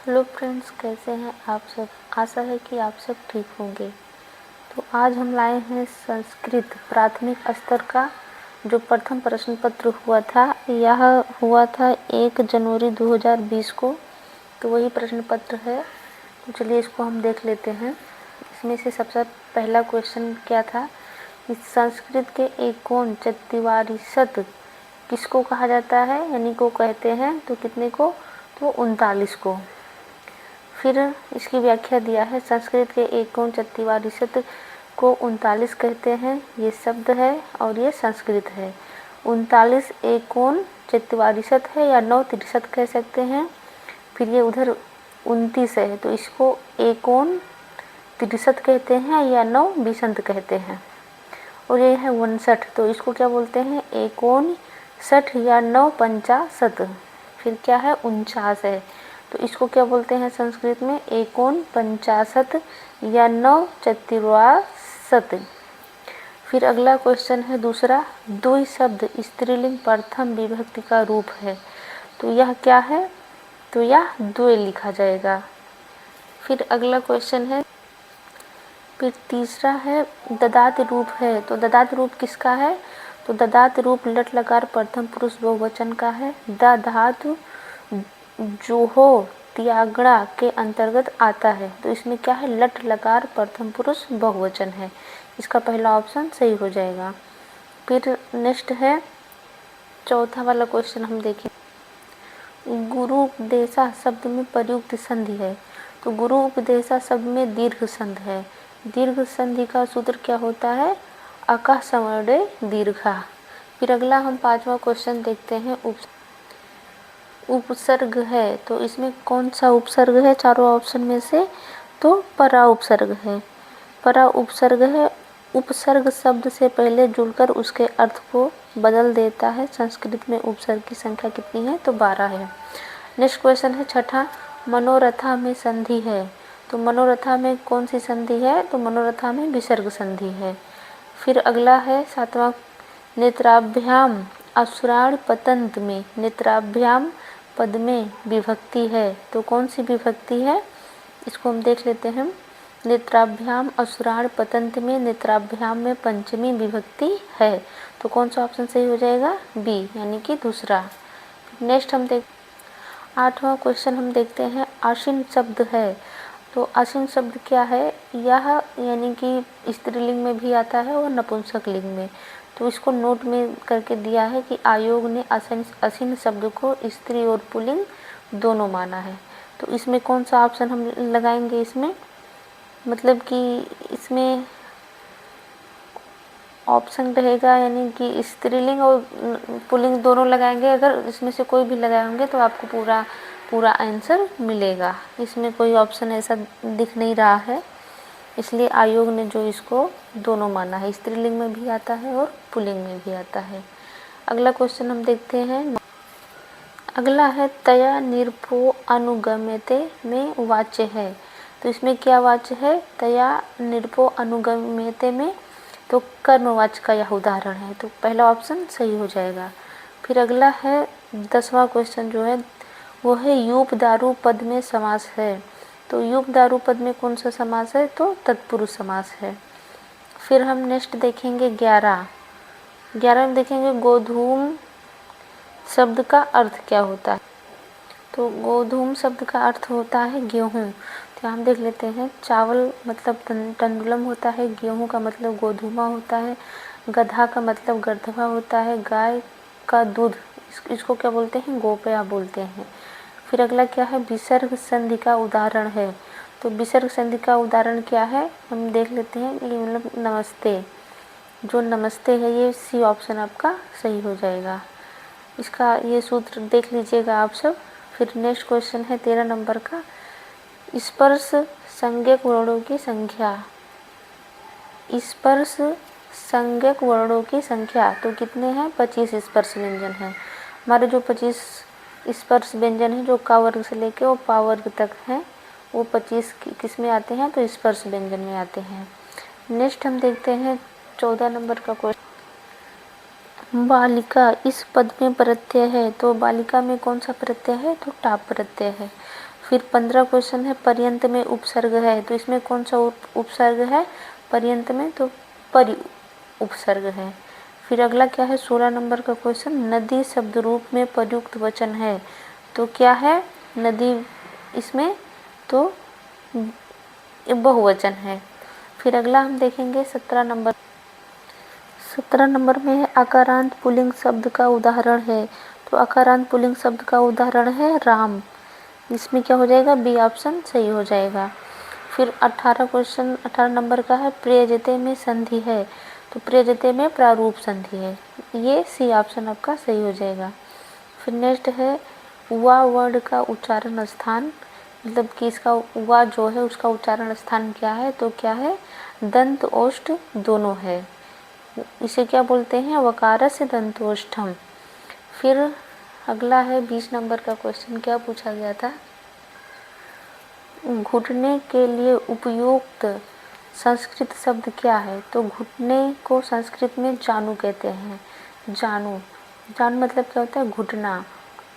Hello friends, कैसे हैं आप सब। आशा है कि आप सब ठीक होंगे। तो आज हम लाए हैं संस्कृत प्राथमिक स्तर का जो प्रथम प्रश्न पत्र हुआ था। यह हुआ था 1 जनवरी 2020 को। तो वही प्रश्न पत्र है। तो चलिए इसको हम देख लेते हैं। इसमें से सबसे पहला क्वेश्चन क्या था कि संस्कृत के एकोन चत्वारिशत किसको कहा जाता है, यानी को कहते हैं। तो कितने को, तो 39 को। फिर इसकी व्याख्या दिया है, संस्कृत के एकोन चत्वारिशत को 39 कहते हैं। ये शब्द है और ये संस्कृत है। 39 एकोन चत्वारिशत है या 9 तिरसठ कह सकते हैं। फिर ये उधर 29 है तो इसको एकोन तिरसठ कहते हैं या 9 बिसंत कहते हैं। और ये है 59 तो इसको क्या बोलते हैं, एकोन 60 या 9 पंचाशत। फिर क्या है 49 है तो इसको क्या बोलते हैं संस्कृत में, एकोन पंचाशत या 9 चतुर्वाशत। फिर अगला क्वेश्चन है दूसरा, द्वि शब्द स्त्रीलिंग प्रथम विभक्ति का रूप है। तो यह क्या है, तो यह द्वे लिखा जाएगा। फिर अगला क्वेश्चन है, फिर तीसरा है ददात रूप है। तो ददात रूप किसका है, तो ददात रूप लट लकार प्रथम पुरुष बहुवचन का है। द धातु जोहो त्यागड़ा के अंतर्गत आता है। तो इसमें क्या है, लट लकार प्रथम पुरुष बहुवचन है। इसका पहला ऑप्शन सही हो जाएगा। फिर नेक्स्ट है चौथा वाला क्वेश्चन हम देखें। गुरु उपदेशा शब्द में प्रयुक्त संधि है। तो गुरु उपदेशा शब्द में दीर्घ संध है। दीर्घ संधि का सूत्र क्या होता है, अका सवर्णे दीर्घा। फिर अगला हम पांचवा क्वेश्चन देखते हैं, उपसर्ग है। तो इसमें कौन सा उपसर्ग है चारों ऑप्शन में से, तो परा उपसर्ग है। परा उपसर्ग है। उपसर्ग शब्द से पहले जुड़कर उसके अर्थ को बदल देता है। संस्कृत में उपसर्ग की संख्या कितनी है, तो 12 है। नेक्स्ट क्वेश्चन है छठा, मनोरथा में संधि है। तो मनोरथा में कौन सी संधि है, तो मनोरथा में विसर्ग संधि है। फिर अगला है सातवां, नेत्राभ्याम असुराण पतंत में नेत्राभ्याम पद में विभक्ति है। तो कौन सी विभक्ति है, इसको हम देख लेते हैं। नेत्राभ्याम असुराण पतंत में नेत्राभ्याम में पंचमी विभक्ति है। तो कौन सा ऑप्शन सही हो जाएगा, बी, यानी कि दूसरा। नेक्स्ट हम आठवां क्वेश्चन हम देखते हैं, आशीन शब्द है। तो आशीन शब्द क्या है, यह यानी कि स्त्रीलिंग में भी आता है और नपुंसक लिंग में। तो इसको नोट में करके दिया है कि आयोग ने आशीन शब्द को स्त्री और पुल्लिंग दोनों माना है। तो इसमें कौन सा ऑप्शन हम लगाएंगे, इसमें मतलब कि इसमें ऑप्शन रहेगा यानी कि स्त्रीलिंग और पुल्लिंग दोनों लगाएंगे। अगर इसमें से कोई भी लगाएंगे तो आपको पूरा आंसर मिलेगा। इसमें कोई ऑप्शन ऐसा दिख नहीं रहा है, इसलिए आयोग ने जो इसको दोनों माना है, स्त्रीलिंग में भी आता है और पुल्लिंग में भी आता है। अगला क्वेश्चन हम देखते हैं। अगला है तया निरपो अनुगम्यते में वाच्य है। तो इसमें क्या वाच्य है, तया निरपो अनुगम्यते में तो कर्मवाच्य का यह उदाहरण है। तो पहला ऑप्शन सही हो जाएगा। फिर अगला है 10वां क्वेश्चन जो है वो है यूप दारू पद में समास है। तो यूप दारू पद में कौन सा समास है, तो तत्पुरुष समास है। फिर हम नेक्स्ट देखेंगे 11 में देखेंगे गोधूम शब्द का अर्थ क्या होता है। तो गोधूम शब्द का अर्थ होता है गेहूँ। तो हम देख लेते हैं, चावल मतलब तंडुलम होता है, गेहूँ का मतलब गोधूमा होता है, गधा का मतलब गर्दभा होता है, गाय का दूध इसको क्या बोलते हैं, गोपया बोलते हैं। फिर अगला क्या है, विसर्ग संधि का उदाहरण है। तो विसर्ग संधि का उदाहरण क्या है, हम देख लेते हैं। ये मतलब नमस्ते, जो नमस्ते है ये सी ऑप्शन आपका सही हो जाएगा। इसका ये सूत्र देख लीजिएगा आप सब। फिर नेक्स्ट क्वेश्चन है 13 नंबर का, स्पर्श संज्ञक वर्णों की संख्या। स्पर्श संज्ञक वर्णों की संख्या तो कितने हैं, 25 स्पर्श व्यंजन हैं। हमारे जो 25 स्पर्श व्यंजन हैं जो का वर्ग से लेके वो पा वर्ग तक हैं, वो 25 किस में आते हैं, तो स्पर्श व्यंजन में आते हैं। नेक्स्ट हम देखते हैं 14 नंबर का क्वेश्चन, बालिका इस पद में प्रत्यय है। तो बालिका में कौन सा प्रत्यय है, तो टाप प्रत्यय है। फिर 15 क्वेश्चन है पर्यंत में उपसर्ग है, तो इसमें कौन सा उपसर्ग है पर्यंत में, तो परि उपसर्ग है। फिर अगला क्या है 16 नंबर का क्वेश्चन, नदी शब्द रूप में प्रयुक्त वचन है, तो क्या है नदी इसमें, तो बहुवचन है। फिर अगला हम देखेंगे 17 नंबर। 17 नंबर में है आकारांत पुल्लिंग शब्द का उदाहरण है, तो आकारांत पुल्लिंग शब्द का उदाहरण है राम, इसमें क्या हो जाएगा बी ऑप्शन सही हो जाएगा। फिर 18 क्वेश्चन 18 नंबर का है प्रयजते में संधि है, तो प्रयजते में प्रारूप संधि है, ये सी ऑप्शन आपका सही हो जाएगा। फिर नेक्स्ट है वा वर्ड का उच्चारण स्थान, मतलब कि इसका वा जो है उसका उच्चारण स्थान क्या है, तो क्या है दंत ओष्ठ दोनों है, इसे क्या बोलते हैं वकारस्य दंतोष्ठम। फिर अगला है 20 नंबर का क्वेश्चन, क्या पूछा गया था, घुटने के लिए उपयुक्त संस्कृत शब्द क्या है, तो घुटने को संस्कृत में जानू कहते हैं। जानू जानू मतलब क्या होता है घुटना।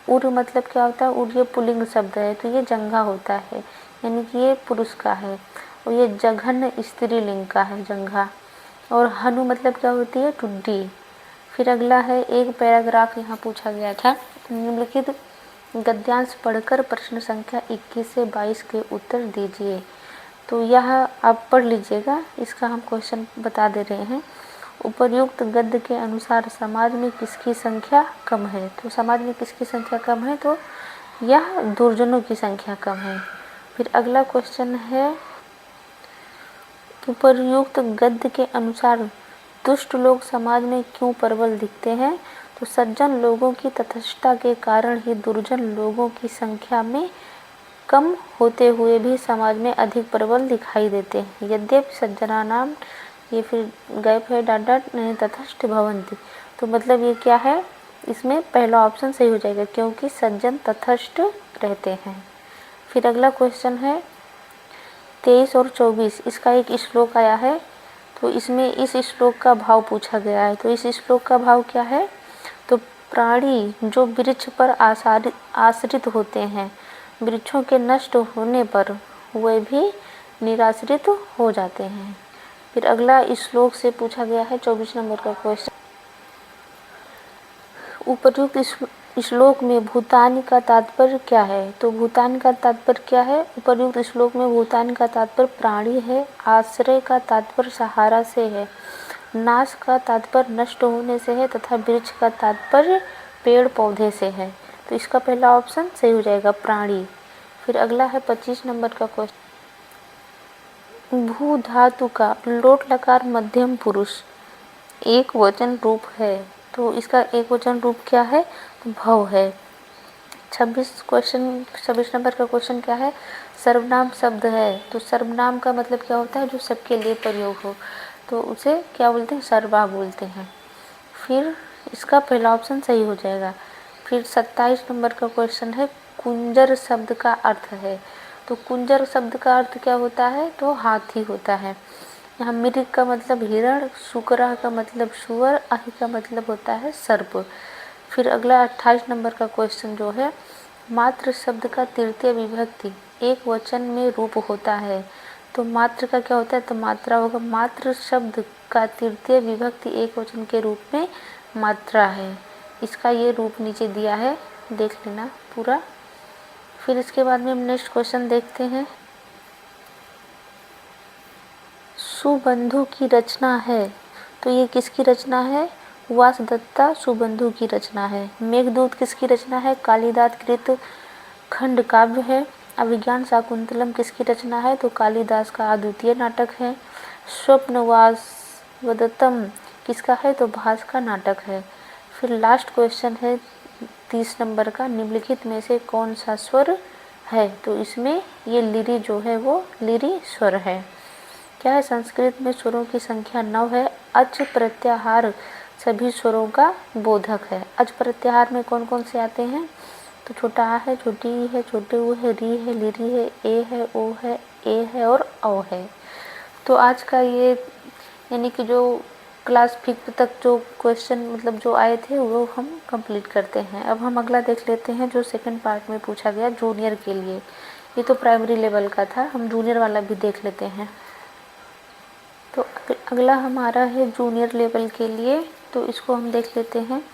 उर मतलब क्या होता है, उर ये पुल्लिंग शब्द है, तो ये जंघा होता है, यानी कि ये पुरुष का है, और ये जघन स्त्रीलिंग का है जंघा। और हनु मतलब क्या होती है टुड्डी। फिर अगला है एक पैराग्राफ यहाँ पूछा गया था, निम्नलिखित गद्यांश पढ़कर प्रश्न संख्या 21 से 22 के उत्तर दीजिए, तो यह आप पढ़ लीजिएगा, इसका हम क्वेश्चन बता दे रहे हैं। उपर्युक्त गद्य के अनुसार समाज में किसकी संख्या कम है, तो समाज में किसकी संख्या कम है, तो यह दुर्जनों की संख्या कम है। फिर अगला क्वेश्चन है उपर्युक्त गद्य के अनुसार दुष्ट लोग समाज में क्यों प्रबल दिखते हैं, तो सज्जन लोगों की तटस्थता के कारण ही दुर्जन लोगों की संख्या में कम होते हुए भी समाज में अधिक प्रबल दिखाई देते हैं। यद्यपि सज्जनानाम, ये फिर गैप है डाट तटस्थ भवन्ति, तो मतलब ये क्या है, इसमें पहला ऑप्शन सही हो जाएगा क्योंकि सज्जन तटस्थ रहते हैं। फिर अगला क्वेश्चन है 23 और 24, इसका एक श्लोक आया है, तो इसमें इस श्लोक का भाव पूछा गया है, तो इस श्लोक का भाव क्या है, तो प्राणी जो वृक्ष पर आश्रित होते हैं, वृक्षों के नष्ट होने पर वे भी निराश्रित हो जाते हैं। फिर अगला इस श्लोक से पूछा गया है 24 नंबर का क्वेश्चन, उपर्युक्त श्लोक में भूतानि का तात्पर्य क्या है, तो भूतानि का तात्पर्य क्या है, उपर्युक्त श्लोक में भूतानि का तात्पर्य प्राणी है, आश्रय का तात्पर्य सहारा से है, नाश का तात्पर्य नष्ट होने से है, तथा वृक्ष का तात्पर्य पेड़ पौधे से है, तो इसका पहला ऑप्शन सही हो जाएगा प्राणी। फिर अगला है 25 नंबर का क्वेश्चन, भू धातु का लोट लकार मध्यम पुरुष एक वचन रूप है, तो इसका एक वचन रूप क्या है, तो भव है। 26 नंबर का क्वेश्चन क्या है, सर्वनाम शब्द है, तो सर्वनाम का मतलब क्या होता है, जो सबके लिए प्रयोग हो, तो उसे क्या बोलते हैं सर्वा बोलते हैं। फिर इसका पहला ऑप्शन सही हो जाएगा। फिर 27 नंबर का क्वेश्चन है कुंजर शब्द का अर्थ है, तो कुंजर शब्द का अर्थ क्या होता है, तो हाथी होता है। यहाँ मृग का मतलब हिरण, शुक्रा का मतलब सुअर, अहि का मतलब होता है सर्प। फिर अगला 28 नंबर का क्वेश्चन जो है, मात्र शब्द का तृतीय विभक्ति एक वचन में रूप होता है, तो मात्र का क्या होता है, तो मात्रा होगा, मात्र शब्द का तृतीय विभक्ति एक वचन के रूप में मात्रा है, इसका ये रूप नीचे दिया है, देख लेना पूरा। फिर इसके बाद में हम नेक्स्ट क्वेश्चन देखते हैं, सुबंधु की रचना है, तो ये किसकी रचना है, वासदत्ता सुबंधु की रचना है। मेघदूत किसकी रचना है, कालिदास कृत खंड काव्य है। अभिज्ञान शाकुंतलम किसकी रचना है, तो कालिदास का अद्वितीय नाटक है। स्वप्नवासवदत्तम किसका है, तो भास का नाटक है। फिर लास्ट क्वेश्चन है 30 नंबर का, निम्नलिखित में से कौन सा स्वर है, तो इसमें ये लिरी जो है वो लिरी स्वर है। क्या है, संस्कृत में स्वरों की संख्या 9 है। अच प्रत्याहार सभी स्वरों का बोधक है। अच प्रत्याहार में कौन कौन से आते हैं, तो छोटा आ है, छोटी ई है, छोटे ऊ है, री है, लिरी है, ए है, ओ है, ए है और औ है। तो आज का ये यानी कि जो क्लास 5 तक जो क्वेश्चन मतलब जो आए थे वो हम कंप्लीट करते हैं। अब हम अगला देख लेते हैं जो सेकंड पार्ट में पूछा गया जूनियर के लिए, ये तो प्राइमरी लेवल का था, हम जूनियर वाला भी देख लेते हैं। तो अगला हमारा है जूनियर लेवल के लिए, तो इसको हम देख लेते हैं।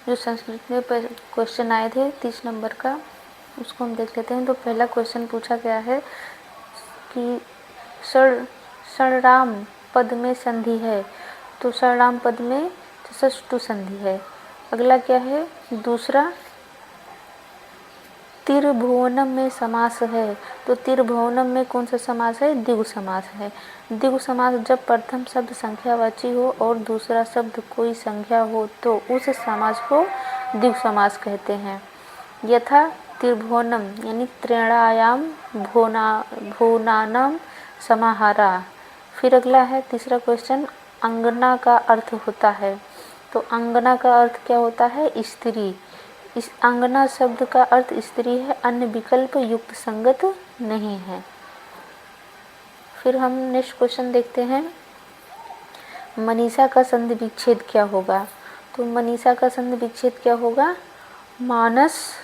जो संस्कृत में क्वेश्चन आए थे 30 नंबर का, उसको हम देख लेते हैं। तो पहला क्वेश्चन पूछा गया है कि षडराम पद में संधि है, तो षडराम पद में षष्टु संधि है। अगला क्या है, दूसरा त्रिभुवनम में समास है, तो त्रिभुवनम में कौन सा समास है, द्विगु समास है। द्विगु समास जब प्रथम शब्द संख्यावाची हो और दूसरा शब्द कोई संख्या हो तो उस समास को द्विगु समास कहते हैं। यथा त्रिभुवनम यानी त्रैणायाम भुवनानाम समाहारा। फिर अगला है तीसरा क्वेश्चन, अंगना का अर्थ होता है, तो अंगना का अर्थ क्या होता है, स्त्री। इस अंगना शब्द का अर्थ स्त्री है, अन्य विकल्प युक्त संगत नहीं है। फिर हम नेक्स्ट क्वेश्चन देखते हैं, मनीषा का संधि विच्छेद क्या होगा। तो मनीषा का संधि विच्छेद क्या होगा, मानस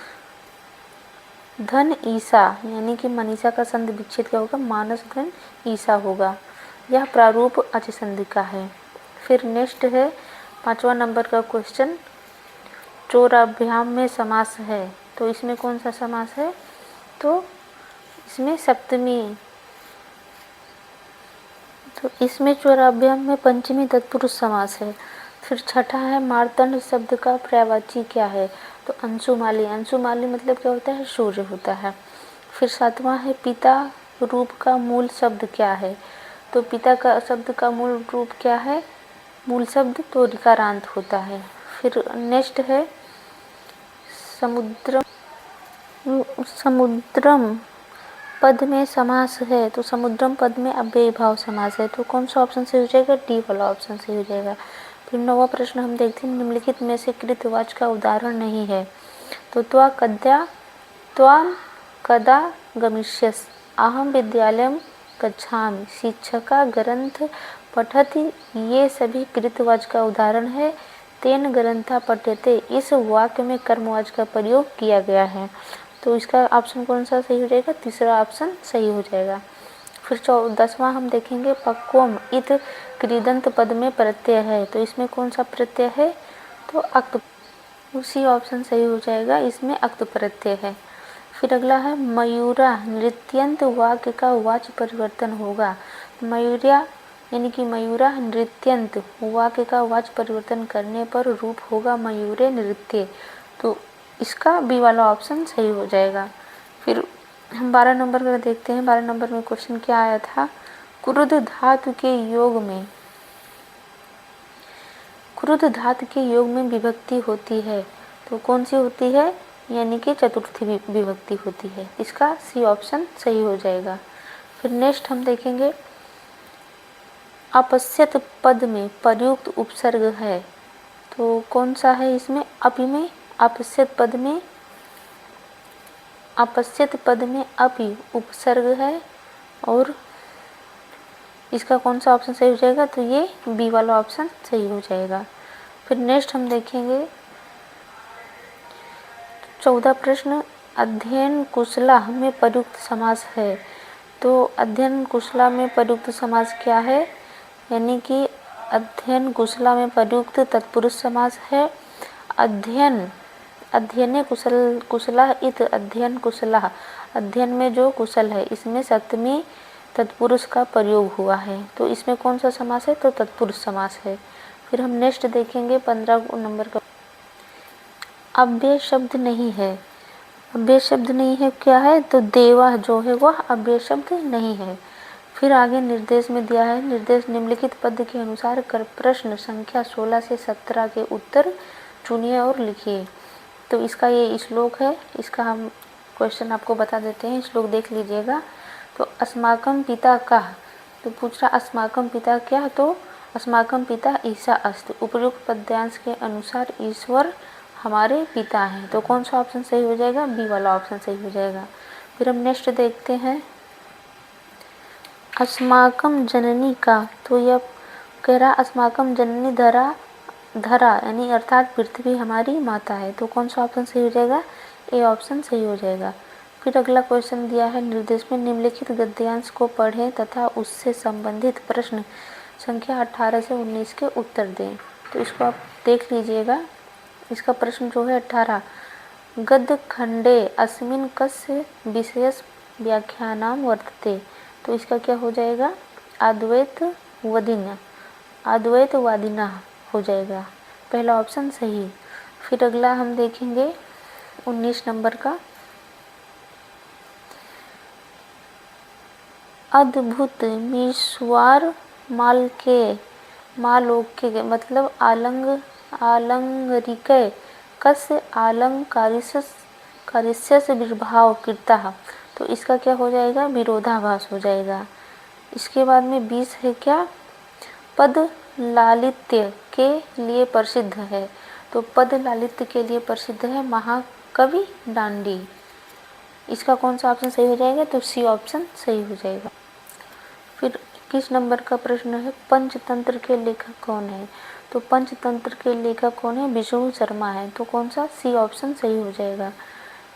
धन ईसा, यानी कि मनीषा का संधि विच्छेद क्या होगा, मानस धन ईसा होगा। यह प्रारूप अच संधि का है। फिर नेक्स्ट है 5वां नंबर का क्वेश्चन, चोराभ्याम में समास है, तो इसमें कौन सा समास है, तो इसमें सप्तमी, तो इसमें चोराभ्याम में पंचमी तत्पुरुष समास है। फिर छठा है, मार्तंड शब्द का पर्यायवाची क्या है, तो अंशुमाली। अंशुमाली मतलब क्या होता है, सूर्य होता है। फिर 7वां है, पिता रूप का मूल शब्द क्या है, तो पिता का शब्द का मूल रूप क्या है, मूल शब्द तो ऋकारांत होता है। फिर नेक्स्ट है समुद्रम पद में समास है, तो समुद्रम पद में अव्ययी भाव समास है, तो कौन सा ऑप्शन सही हो जाएगा, डी वाला ऑप्शन सही हो जाएगा। फिर 9वां प्रश्न हम देखते हैं, निम्नलिखित में से कृतवाच का उदाहरण नहीं है, तो त्वां कदा गमिष्यसि, अहम विद्यालयं गच्छामि, शिक्षका ग्रंथ पठति, ये सभी कृतवाच का उदाहरण है। तेन ग्रंथा पठ्यते, इस वाक्य में कर्मवाच का प्रयोग किया गया है, तो इसका ऑप्शन कौन सा सही हो जाएगा, तीसरा ऑप्शन सही हो जाएगा। फिर 10वां हम देखेंगे, पक्वम इत कृदंत पद में प्रत्यय है, तो इसमें कौन सा प्रत्यय है, तो अक्त, उसी ऑप्शन सही हो जाएगा, इसमें अक्त प्रत्यय है। फिर अगला है, मयूरा नृत्यंत वाक्य का वाच परिवर्तन होगा। मयूरिया यानी कि मयूरा नृत्यंत वाक्य का वाच परिवर्तन करने पर रूप होगा मयूरे नृत्य, तो इसका बी वाला ऑप्शन सही हो जाएगा। फिर हम 12 नंबर का देखते हैं। 12 नंबर में क्वेश्चन क्या आया था, क्रुद्ध धातु के योग में, क्रुद्ध धातु के योग में विभक्ति होती है, तो कौन सी होती है, यानी कि चतुर्थी विभक्ति होती है, इसका सी ऑप्शन सही हो जाएगा। फिर नेक्स्ट हम देखेंगे, अपश्यत पद में प्रयुक्त उपसर्ग है, तो कौन सा है इसमें, अपि में, अपश्यत पद में अपि उपसर्ग है, और इसका कौन सा ऑप्शन सही हो जाएगा, तो ये बी वाला ऑप्शन सही हो जाएगा। फिर नेक्स्ट हम देखेंगे 14 प्रश्न, अध्ययन कुशला में प्रयुक्त समास है, तो अध्ययन कुशला में प्रयुक्त समास क्या है, यानी कि अध्ययन कुशला में प्रयुक्त तत्पुरुष समास है। अध्ययने कुशला इत अध्ययन कुशला, अध्ययन में जो कुशल है, इसमें सप्तमी तत्पुरुष का प्रयोग हुआ है, तो इसमें कौन सा समास है, तो तत्पुरुष समास है। फिर हम नेक्स्ट देखेंगे 15 नंबर का, अव्यय शब्द नहीं है। अव्यय शब्द नहीं है क्या है, तो देवा जो है वह अव्यय शब्द नहीं है। फिर आगे निर्देश में दिया है, निर्देश निम्नलिखित पद के अनुसार कर प्रश्न संख्या 16 से 17 के उत्तर चुनिए और लिखिए, तो इसका ये श्लोक है, इसका हम क्वेश्चन आपको बता देते हैं, श्लोक देख लीजिएगा। तो अस्माकं पिता कः, तो पूछ रहा अस्माकं पिता क्या, तो अस्माकं पिता ईसा अस्ति, उपयुक्त पद्यांश के अनुसार ईश्वर हमारे पिता हैं, तो कौन सा ऑप्शन सही हो जाएगा, बी वाला ऑप्शन सही हो जाएगा। फिर हम नेक्स्ट देखते हैं, अस्माकं जननी का, तो यह कह रहा अस्माकं जननी धरा यानी अर्थात पृथ्वी हमारी माता है, तो कौन सा ऑप्शन सही हो जाएगा, ए ऑप्शन सही हो जाएगा। फिर अगला क्वेश्चन दिया है, निर्देश में निम्नलिखित गद्यांश को पढ़ें तथा उससे संबंधित प्रश्न संख्या 18 से 19 के उत्तर दें। तो इसको आप देख लीजिएगा। इसका प्रश्न जो है 18, गद्य खंडे अस्मिन् कस्य विशेष व्याख्यानाम वर्तते। तो इसका क्या हो जाएगा, अद्वैतवादिना हो जाएगा, पहला ऑप्शन सही। फिर अगला हम देखेंगे 19 नंबर का, अद्भुत मीश्वार मालोके मतलब आलंगरिके कस्य आलंकारिस्य विभाव कृता। तो इसका क्या हो जाएगा, विरोधाभास हो जाएगा। इसके बाद में 20 है क्या, पद लालित्य के लिए प्रसिद्ध है। तो पद लालित्य के लिए प्रसिद्ध है महाकवि दांडी। इसका कौन सा ऑप्शन सही हो जाएगा, तो सी ऑप्शन सही हो जाएगा। फिर 21 नंबर का प्रश्न है, पंचतंत्र के लेखक कौन है। तो पंचतंत्र के लेखक कौन है, विष्णु शर्मा है। तो कौन सा, सी ऑप्शन सही हो जाएगा।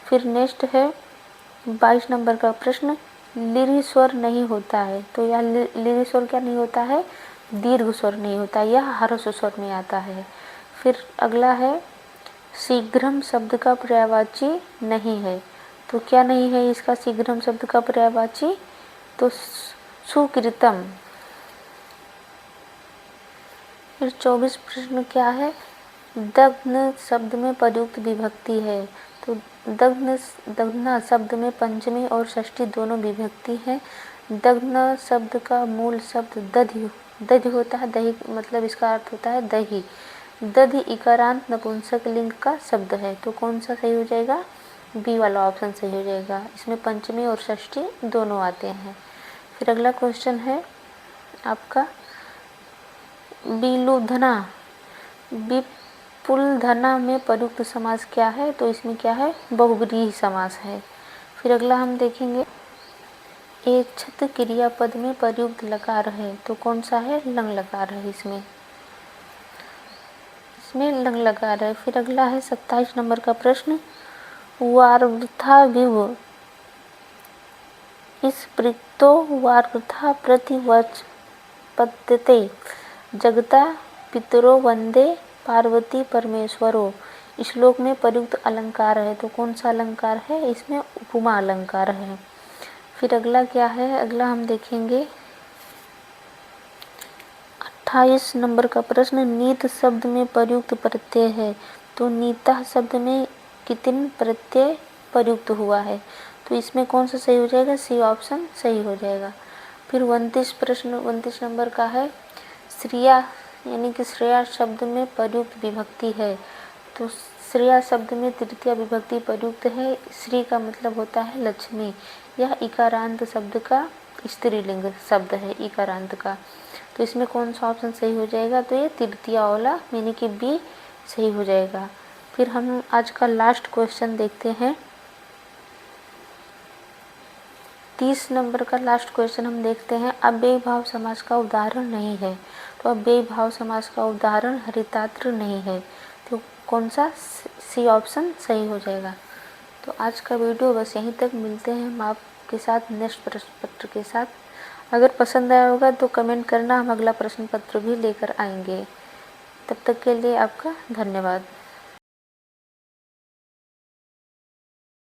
फिर नेक्स्ट है 22 नंबर का प्रश्न, लीरि स्वर नहीं होता है। तो यह लीरि स्वर क्या नहीं होता है, दीर्घ स्वर नहीं होता, यह ह्रस्व स्वर में आता है। फिर अगला है, शीघ्रम शब्द का पर्यायवाची नहीं है। तो क्या नहीं है इसका शीघ्रम शब्द का पर्यायवाची, तो सुकृतम। फिर 24 प्रश्न क्या है, दग्न शब्द में प्रयुक्त विभक्ति है। तो दग्न शब्द में पंचमी और षष्ठी दोनों विभक्ति है। दग्न शब्द का मूल शब्द दधि होता है, दही मतलब इसका अर्थ होता है दही। दधि इकारांत नपुंसक लिंग का शब्द है। तो कौन सा सही हो जाएगा, बी वाला ऑप्शन सही हो जाएगा। इसमें पंचमी और षष्ठी दोनों आते हैं। फिर अगला क्वेश्चन है आपका, विपुलधना में प्रयुक्त समास क्या है। तो इसमें क्या है, बहुब्रीहि समास है। फिर अगला हम देखेंगे, एक छत क्रियापद में प्रयुक्त लकार है। तो कौन सा है, लंग लकार है। इसमें लंग लकार है। फिर अगला है 27 नंबर का प्रश्न, वार्वथा विव इस प्रयुक्तो वार्वथा प्रतिवचपत्यते जगता पितरो वंदे पार्वती परमेश्वरो। श्लोक में प्रयुक्त अलंकार है। तो कौन सा अलंकार है, इसमें उपमा अलंकार है। फिर अगला क्या है, अगला हम देखेंगे 28 नंबर का प्रश्न, नीत शब्द में प्रयुक्त प्रत्यय है। तो नीता शब्द में कितने प्रत्यय प्रयुक्त हुआ है। तो इसमें कौन सा सही हो जाएगा, सी ऑप्शन सही हो जाएगा। फिर 29 नंबर का है, श्रेया यानी कि श्रेया शब्द में प्रयुक्त विभक्ति है। तो श्रेया शब्द में तृतीया विभक्ति प्रयुक्त है। श्री का मतलब होता है लक्ष्मी। यह इकारांत शब्द का स्त्रीलिंग शब्द है, इकारांत का। तो इसमें कौन सा ऑप्शन सही हो जाएगा, तो ये तृतीया वाला यानी कि बी सही हो जाएगा। फिर हम आज का लास्ट क्वेश्चन देखते हैं, 30 नंबर का लास्ट क्वेश्चन हम देखते हैं, अव्ययी भाव समास का उदाहरण नहीं है। तो अव्ययी भाव समास का उदाहरण हरितात्र नहीं है। तो कौन सा, सी ऑप्शन सही हो जाएगा। तो आज का वीडियो बस यहीं तक, मिलते हैं हम आपके साथ नेक्स्ट प्रश्न पत्र के साथ। अगर पसंद आया होगा तो कमेंट करना, हम अगला प्रश्न पत्र भी लेकर आएंगे। तब तक के लिए आपका धन्यवाद।